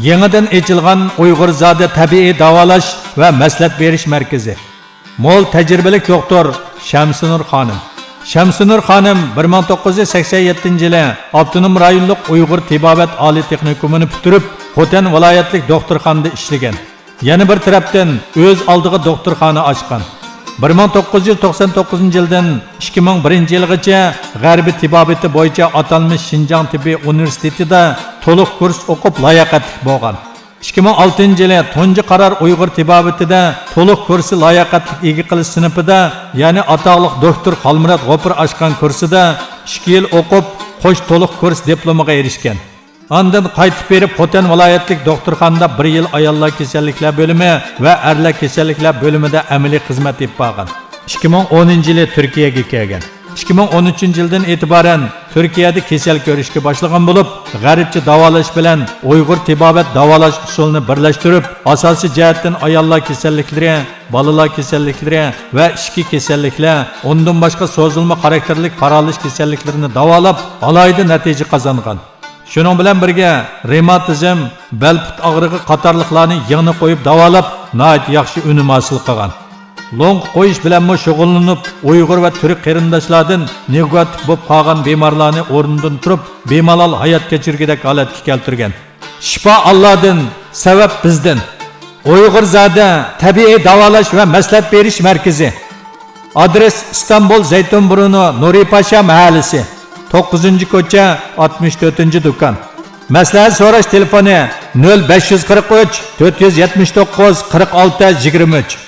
Yangidan ochilgan Uyg'urzada tabiiy davolash va maslahat berish markazi. Mo'l tajribali doktor Shamsunur xonim. Shamsunur xonim 1987-yili Avtonom rayonlik Uyg'ur tibobat oliy texnikumini bitirib, Xotan viloyatlik doktorxonada ishlagan. Yana bir tarafdan o'z oldiga doktorxona ochgan. 1999-yildan 2001-yilgacha G'arbiy tibobati bo'yicha atalmish Xinjiang tibbiy universitetida to'liq kurs o'qib layoqatli bo'lgan. 2006-yili tunji qaror Uyg'ur tibobatida to'liq kursi layoqatli ega qilish sinfida, ya'ni ataqliq doktor Xolmurod G'ofur ochgan kursida 2 yil o'qib, qo'sh to'liq kurs diplomiga erishgan. Ondan qaytib berib Xotan viloyatlik doktorxonada 1 yil ayollar kasalliklar bo'limi va erlar kasalliklar bo'limida amaliy xizmat etib qolgan. 2010-yili Turkiyaga kelgan. 2013-yildan e'tiboran Turkiyada kasal ko'rishga boshlagan bo'lib, g'arbcha davolash bilan Uyg'ur tibobat davolash usulini birlashtirib, asosiy jihatdan ayollar kasalliklari, bolalar kasalliklari va ichki kasalliklar, undan boshqa so'zilma xarakterli paralish kasalliklarini davolab, alohida natija qozongan. Shuning bilan birga revmatizm, bel put og'rig'i qatorliqlarni yig'ni qo'yib davolab, nihoyat yaxshi unum hosil qilgan. Long qo'yish bilan shug'ullanib, Uyg'ur va turk qarindoshlardan negativ bo'lib qolgan bemorlarni o'rnidan turib, bemalol hayot kechirgidek holatga keltirgan. Shifo Allohdan, sabab bizdan. Uyg'urzada tabiiy davolash va maslahat berish markazi. Adres İstanbul Zaytunburnu Nuripasha mahallasi. 9-ko'cha 64-do'kon. Maslahat so'rash telefoni 0543 479 46 23.